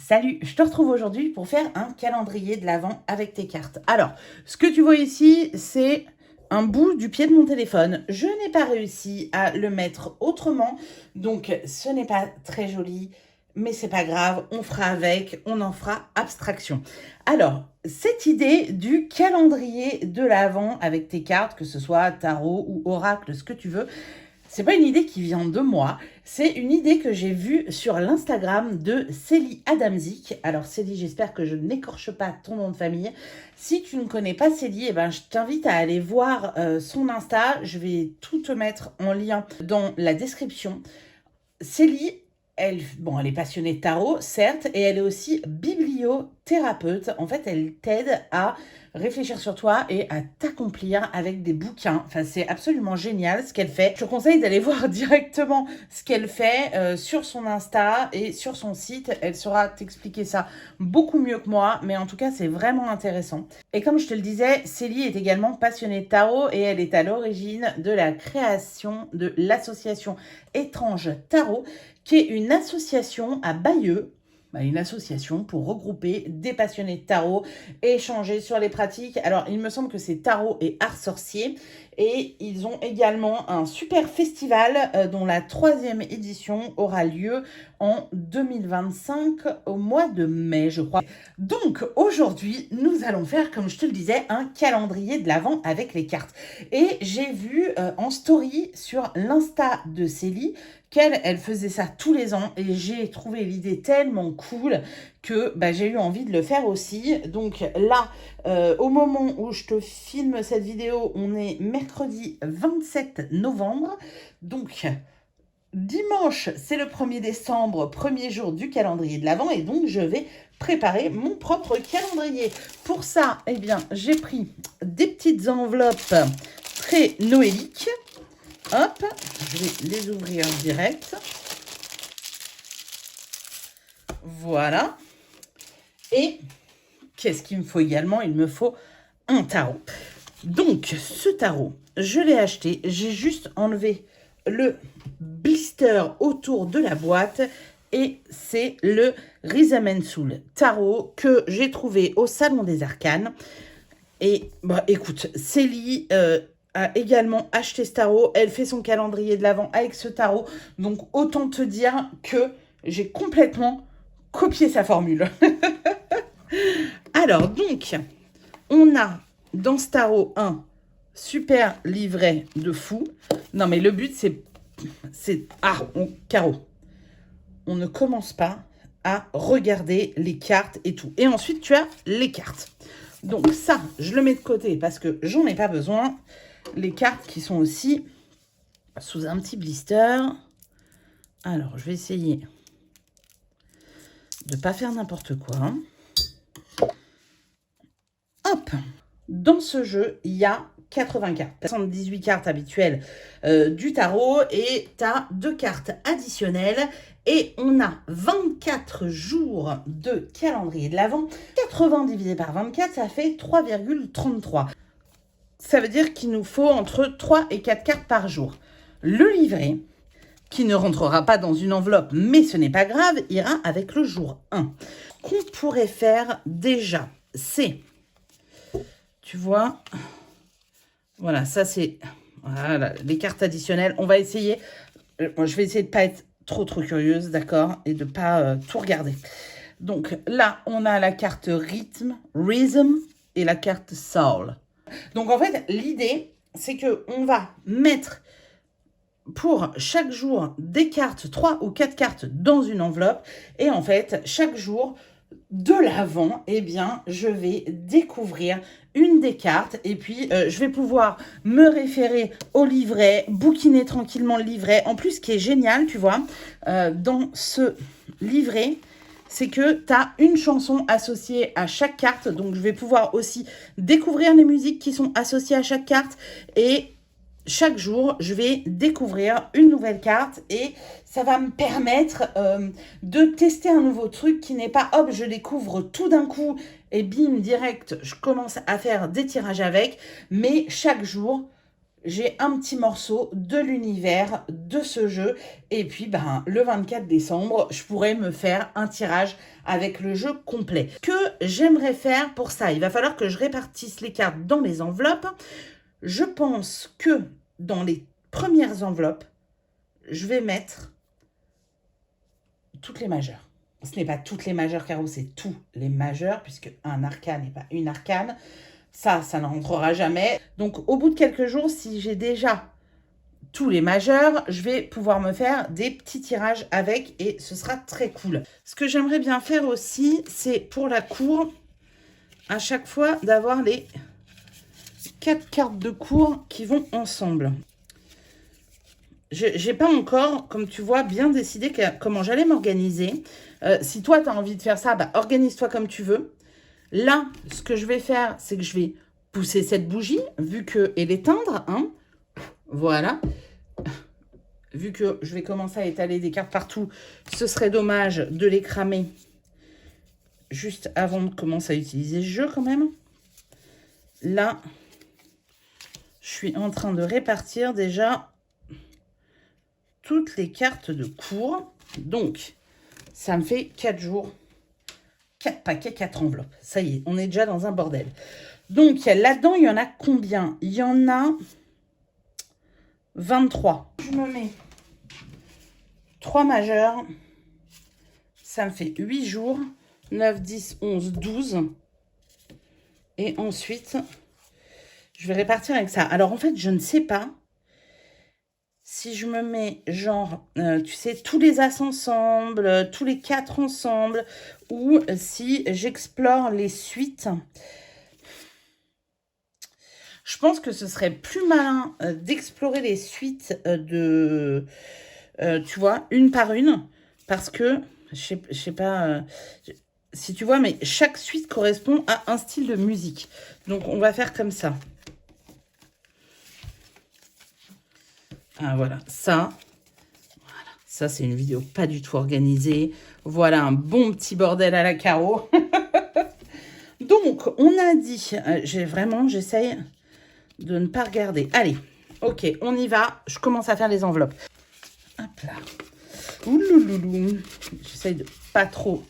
Salut, je te retrouve aujourd'hui pour faire un calendrier de l'Avent avec tes cartes. Alors, ce que tu vois ici, c'est un bout du pied de mon téléphone. Je n'ai pas réussi à le mettre autrement, donc ce n'est pas très joli, mais c'est pas grave, on fera avec, on en fera abstraction. Alors, cette idée du calendrier de l'Avent avec tes cartes, que ce soit tarot ou oracle, ce que tu veux, c'est pas une idée qui vient de moi, c'est une idée que j'ai vue sur l'Instagram de Célie Adamzik. Alors Célie, j'espère que je n'écorche pas ton nom de famille. Si tu ne connais pas Célie, eh ben, je t'invite à aller voir son Insta. Je vais tout te mettre en lien dans la description. Célie, elle est passionnée de tarot, certes, et elle est aussi bibliothérapeute. En fait, elle t'aide à réfléchir sur toi et à t'accomplir avec des bouquins. Enfin, c'est absolument génial ce qu'elle fait. Je te conseille d'aller voir directement ce qu'elle fait sur son Insta et sur son site. Elle saura t'expliquer ça beaucoup mieux que moi, mais en tout cas, c'est vraiment intéressant. Et comme je te le disais, Célie est également passionnée de tarot et elle est à l'origine de la création de l'association Étrange Tarot, qui est une association à Bayeux, une association pour regrouper des passionnés de tarot et échanger sur les pratiques. Alors, il me semble que c'est tarot et art sorcier. Et ils ont également un super festival dont la 3e édition aura lieu en 2025 au mois de mai, je crois. Donc, aujourd'hui, nous allons faire, comme je te le disais, un calendrier de l'Avent avec les cartes. Et j'ai vu en story sur l'Insta de Célie qu'elle faisait ça tous les ans et j'ai trouvé l'idée tellement cool que j'ai eu envie de le faire aussi. Donc là, au moment où je te filme cette vidéo, on est mercredi 27 novembre. Donc dimanche, c'est le 1er décembre, premier jour du calendrier de l'Avent et donc je vais préparer mon propre calendrier. Pour ça, eh bien, j'ai pris des petites enveloppes très noéliques. Hop, je vais les ouvrir direct. Voilà. Et qu'est-ce qu'il me faut également? Il me faut un tarot. Donc, ce tarot, je l'ai acheté. J'ai juste enlevé le blister autour de la boîte. Et c'est le Rhythm & Soul tarot que j'ai trouvé au Salon des Arcanes. Et écoute, Célie a également acheté ce tarot. Elle fait son calendrier de l'Avent avec ce tarot. Donc, autant te dire que j'ai complètement copié sa formule. Alors, donc, on a dans ce tarot un super livret de fou. Non, mais le but, c'est carreau. On ne commence pas à regarder les cartes et tout. Et ensuite, tu as les cartes. Donc ça, je le mets de côté parce que j'en ai pas besoin. Les cartes qui sont aussi sous un petit blister. Alors, je vais essayer de ne pas faire n'importe quoi. Hop! Dans ce jeu, il y a 80 cartes. 78 cartes habituelles du tarot et tu as 2 cartes additionnelles. Et on a 24 jours de calendrier de l'Avent. 80 divisé par 24, ça fait 3,33. Ça veut dire qu'il nous faut entre 3 et 4 cartes par jour. Le livret, qui ne rentrera pas dans une enveloppe, mais ce n'est pas grave, ira avec le jour 1. Qu'on pourrait faire déjà, c'est, tu vois, voilà, ça c'est voilà, les cartes additionnelles. On va essayer, je vais essayer de ne pas être trop curieuse, d'accord, et de ne pas tout regarder. Donc là, on a la carte Rhythm et la carte Soul. Donc en fait, l'idée, c'est qu'on va mettre pour chaque jour des cartes, 3 ou 4 cartes dans une enveloppe. Et en fait, chaque jour de l'Avent, eh bien, je vais découvrir une des cartes. Et puis, je vais pouvoir me référer au livret, bouquiner tranquillement le livret. En plus, ce qui est génial, tu vois, dans ce livret, c'est que tu as une chanson associée à chaque carte. Donc, je vais pouvoir aussi découvrir les musiques qui sont associées à chaque carte. Et chaque jour, je vais découvrir une nouvelle carte et ça va me permettre de tester un nouveau truc qui n'est pas, hop, je découvre tout d'un coup et bim, direct, je commence à faire des tirages avec. Mais chaque jour, j'ai un petit morceau de l'univers de ce jeu. Et puis, ben, le 24 décembre, je pourrais me faire un tirage avec le jeu complet. Que j'aimerais faire pour ça, il va falloir que je répartisse les cartes dans les enveloppes. Je pense que dans les premières enveloppes, je vais mettre toutes les majeures. Ce n'est pas toutes les majeures, Caro, c'est tous les majeurs, puisque un arcane n'est pas une arcane. Ça ne rentrera jamais. Donc, au bout de quelques jours, si j'ai déjà tous les majeurs, je vais pouvoir me faire des petits tirages avec et ce sera très cool. Ce que j'aimerais bien faire aussi, c'est pour la cour, à chaque fois d'avoir les 4 cartes de cour qui vont ensemble. J'ai pas encore, comme tu vois, bien décidé comment j'allais m'organiser. Si toi, tu as envie de faire ça, bah, organise-toi comme tu veux. Là, ce que je vais faire, c'est que je vais pousser cette bougie, vu que, et l'éteindre, hein. Voilà. Vu que je vais commencer à étaler des cartes partout, ce serait dommage de les cramer juste avant de commencer à utiliser ce jeu quand même. Là, je suis en train de répartir déjà toutes les cartes de cours. Donc, ça me fait 4 jours. 4 paquets, 4 enveloppes. Ça y est, on est déjà dans un bordel. Donc, là-dedans, il y en a combien? Il y en a 23. Je me mets 3 majeurs. Ça me fait 8 jours. 9, 10, 11, 12. Et ensuite, je vais répartir avec ça. Alors, en fait, je ne sais pas si je me mets, genre, tu sais, tous les as ensemble, tous les 4 ensemble, ou si j'explore les suites. Je pense que ce serait plus malin d'explorer les suites tu vois, une par une, parce que, je sais pas si tu vois, mais chaque suite correspond à un style de musique. Donc, on va faire comme ça. Ah, voilà, ça, c'est une vidéo pas du tout organisée. Voilà un bon petit bordel à la Caro. Donc, on a dit, j'essaye de ne pas regarder. Allez, ok, on y va. Je commence à faire les enveloppes. Hop là. Oulouloulou. J'essaye de pas trop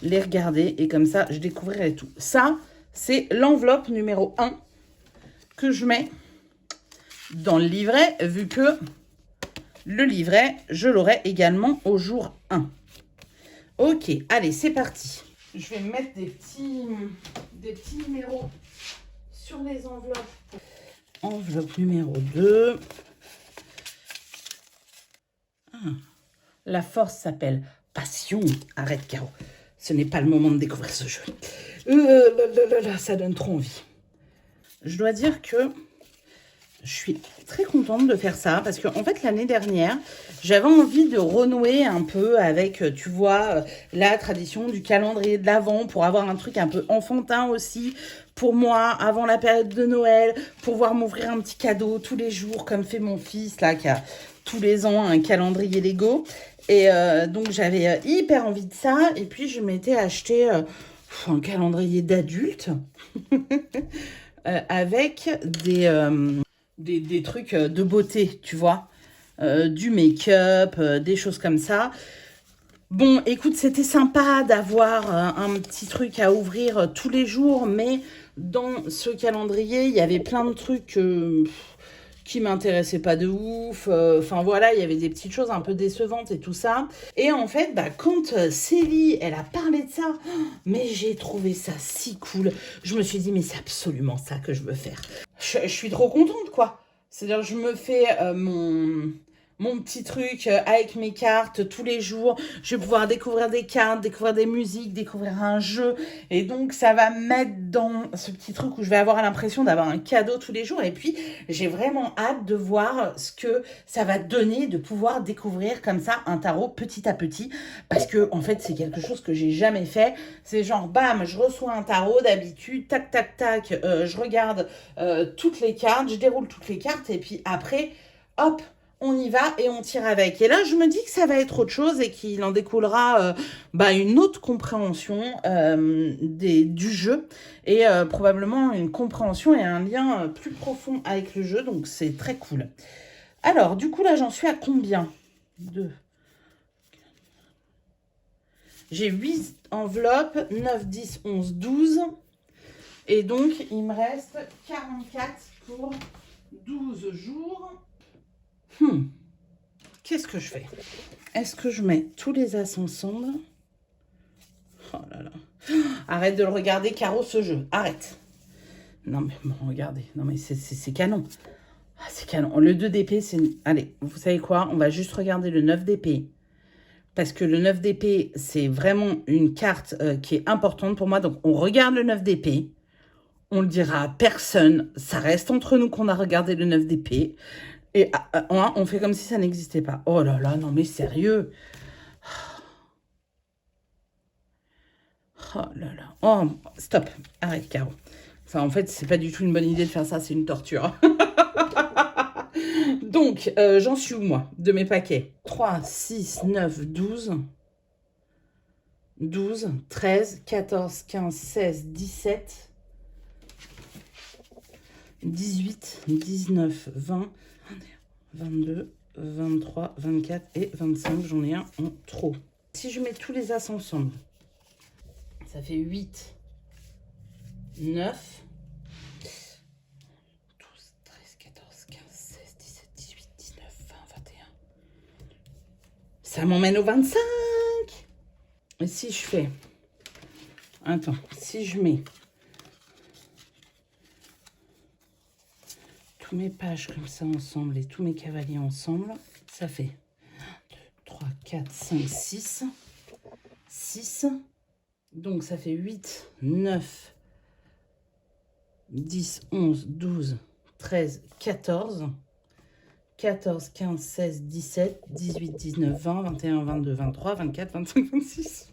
les regarder et comme ça, je découvrirai tout. Ça, c'est l'enveloppe numéro 1 que je mets dans le livret, vu que le livret, je l'aurai également au jour 1. Ok, allez, c'est parti. Je vais mettre des petits numéros sur les enveloppes. Enveloppe numéro 2. La force s'appelle passion. Arrête, Caro. Ce n'est pas le moment de découvrir ce jeu. Ça donne trop envie. Je dois dire que je suis très contente de faire ça parce que en fait, l'année dernière, j'avais envie de renouer un peu avec, tu vois, la tradition du calendrier de l'Avent pour avoir un truc un peu enfantin aussi pour moi avant la période de Noël, pour pouvoir m'ouvrir un petit cadeau tous les jours comme fait mon fils là qui a tous les ans un calendrier Lego. Et donc, j'avais hyper envie de ça. Et puis, je m'étais acheté un calendrier d'adulte avec des trucs de beauté, tu vois. Du make-up, des choses comme ça. Bon, écoute, c'était sympa d'avoir un petit truc à ouvrir tous les jours. Mais dans ce calendrier, il y avait plein de trucs qui m'intéressait pas de ouf. Enfin voilà, il y avait des petites choses un peu décevantes et tout ça. Et en fait, bah, quand Célie, elle a parlé de ça, mais j'ai trouvé ça si cool. Je me suis dit, mais c'est absolument ça que je veux faire. Je suis trop contente, quoi. C'est-à-dire, je me fais mon petit truc avec mes cartes tous les jours. Je vais pouvoir découvrir des cartes, découvrir des musiques, découvrir un jeu. Et donc, ça va me mettre dans ce petit truc où je vais avoir l'impression d'avoir un cadeau tous les jours. Et puis, j'ai vraiment hâte de voir ce que ça va donner de pouvoir découvrir comme ça un tarot petit à petit. Parce que, en fait, c'est quelque chose que j'ai jamais fait. C'est genre, bam, je reçois un tarot d'habitude, tac, tac, tac, je regarde toutes les cartes, je déroule toutes les cartes. Et puis après, hop, on y va et on tire avec. Et là, je me dis que ça va être autre chose et qu'il en découlera une autre compréhension du jeu et probablement une compréhension et un lien plus profond avec le jeu. Donc, c'est très cool. Alors, du coup, là, j'en suis à combien? 2. J'ai 8 enveloppes, 9, 10, 11, 12. Et donc, il me reste 44 pour 12 jours. Qu'est-ce que je fais? Est-ce que je mets tous les as ensemble? Oh là là. Arrête de le regarder, Caro, ce jeu. Arrête. Non, mais bon, regardez. Non, mais c'est canon. Ah, c'est canon. Le 2 d'épée, c'est... Allez, vous savez quoi? On va juste regarder le 9 d'épée. Parce que le 9 d'épée, c'est vraiment une carte qui est importante pour moi. Donc, on regarde le 9 d'épée. On le dira à personne. Ça reste entre nous qu'on a regardé le 9 d'épée. Et on fait comme si ça n'existait pas. Oh là là, non mais sérieux. Oh là là. Oh, stop. Arrête, Caro. Ça, en fait, c'est pas du tout une bonne idée de faire ça. C'est une torture. Donc, j'en suis où, moi, de mes paquets? 3, 6, 9, 12. 12, 13, 14, 15, 16, 17, 18, 19, 20, 22, 23, 24 et 25. J'en ai un en trop. Si je mets tous les as ensemble, ça fait 8, 9, 12, 13, 14, 15, 16, 17, 18, 19, 20, 21. Ça m'emmène au 25. Et si je fais... Attends, si je mets tous mes pages comme ça ensemble et tous mes cavaliers ensemble, ça fait 1, 2, 3, 4, 5, 6. 6. Donc, ça fait 8, 9, 10, 11, 12, 13, 14. 14, 15, 16, 17, 18, 19, 20, 21, 22, 23, 24, 25, 26.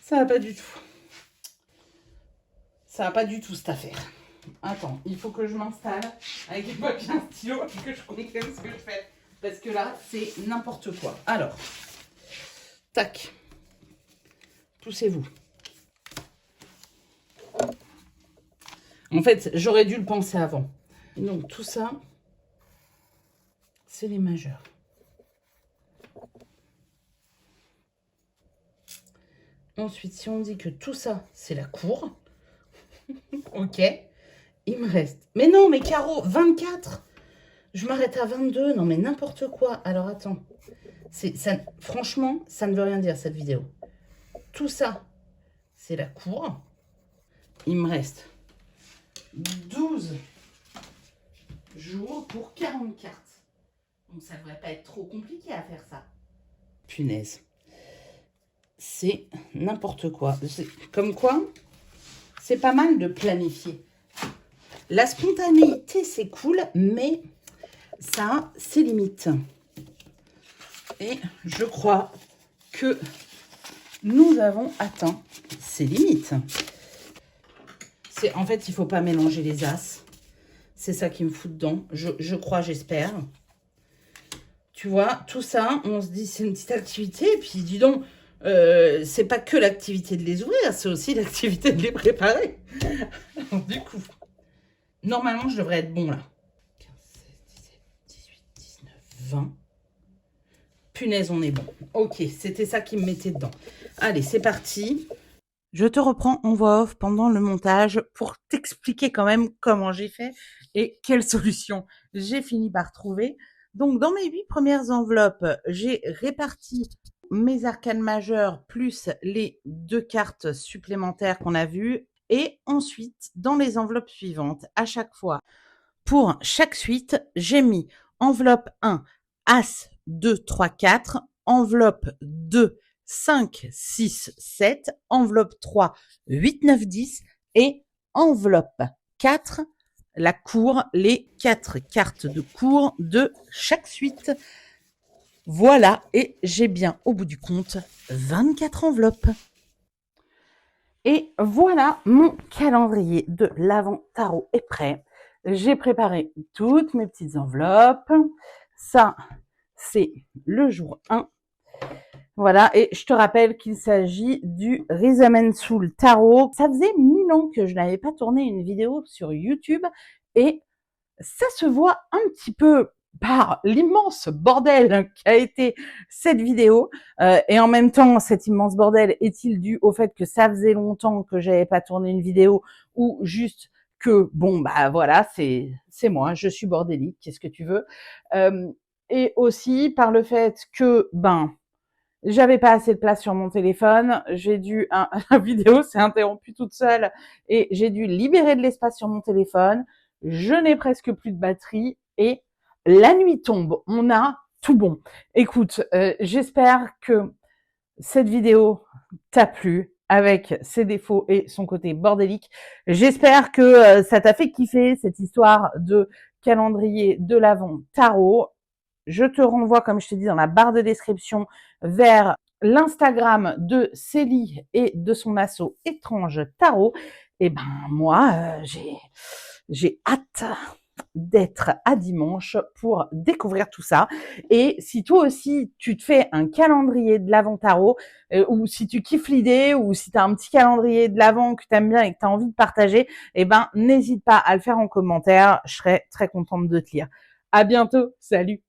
Ça va pas du tout. Ça va pas du tout, cette affaire. Attends, il faut que je m'installe avec des papiers et un stylo et que je comprenne ce que je fais. Parce que là, c'est n'importe quoi. Alors, tac. Poussez-vous. En fait, j'aurais dû le penser avant. Donc, tout ça, c'est les majeurs. Ensuite, si on dit que tout ça, c'est la cour, ok, il me reste... Mais non, mais Caro, 24. Je m'arrête à 22. Non, mais n'importe quoi. Alors, attends. Ça, franchement, ça ne veut rien dire, cette vidéo. Tout ça, c'est la cour. Il me reste 12 jours pour 40 cartes. Donc, ça ne devrait pas être trop compliqué à faire ça. Punaise. C'est n'importe quoi. Comme quoi, c'est pas mal de planifier. La spontanéité, c'est cool, mais ça a ses limites. Et je crois que nous avons atteint ses limites. En fait, il ne faut pas mélanger les as. C'est ça qui me fout dedans. Je crois, j'espère. Tu vois, tout ça, on se dit, c'est une petite activité. Et puis, dis donc, c'est pas que l'activité de les ouvrir, c'est aussi l'activité de les préparer. Alors, du coup, normalement, je devrais être bon, là. 15, 16, 17, 18, 19, 20. Punaise, on est bon. Ok, c'était ça qui me mettait dedans. Allez, c'est parti. Je te reprends en voix off pendant le montage pour t'expliquer quand même comment j'ai fait et quelle solution j'ai fini par trouver. Donc, dans mes 8 premières enveloppes, j'ai réparti mes arcanes majeures plus les 2 cartes supplémentaires qu'on a vues. Et ensuite, dans les enveloppes suivantes, à chaque fois, pour chaque suite, j'ai mis enveloppe 1, As, 2, 3, 4, enveloppe 2, 5, 6, 7, enveloppe 3, 8, 9, 10 et enveloppe 4, la cour, les 4 cartes de cour de chaque suite. Voilà, et j'ai bien, au bout du compte, 24 enveloppes. Et voilà, mon calendrier de l'Avent Tarot est prêt. J'ai préparé toutes mes petites enveloppes. Ça, c'est le jour 1. Voilà, et je te rappelle qu'il s'agit du Rhythm and Soul Tarot. Ça faisait 1000 ans que je n'avais pas tourné une vidéo sur YouTube et ça se voit un petit peu par l'immense bordel qu'a été cette vidéo. Et en même temps, cet immense bordel est-il dû au fait que ça faisait longtemps que j'avais pas tourné une vidéo ou juste que, bon, bah voilà, c'est moi, je suis bordélique, qu'est-ce que tu veux. Et aussi par le fait que, j'avais pas assez de place sur mon téléphone, j'ai dû, la vidéo s'est interrompue toute seule et j'ai dû libérer de l'espace sur mon téléphone. Je n'ai presque plus de batterie et la nuit tombe. On a tout bon. Écoute, j'espère que cette vidéo t'a plu avec ses défauts et son côté bordélique. J'espère que ça t'a fait kiffer cette histoire de calendrier de l'Avent tarot. Je te renvoie, comme je t'ai dit, dans la barre de description vers l'Instagram de Célie et de son asso Étrange Tarot. Et moi, j'ai hâte d'être à dimanche pour découvrir tout ça. Et si toi aussi, tu te fais un calendrier de l'Avent tarot, ou si tu kiffes l'idée, ou si tu as un petit calendrier de l'Avent que tu aimes bien et que tu as envie de partager, n'hésite pas à le faire en commentaire. Je serai très contente de te lire. À bientôt. Salut.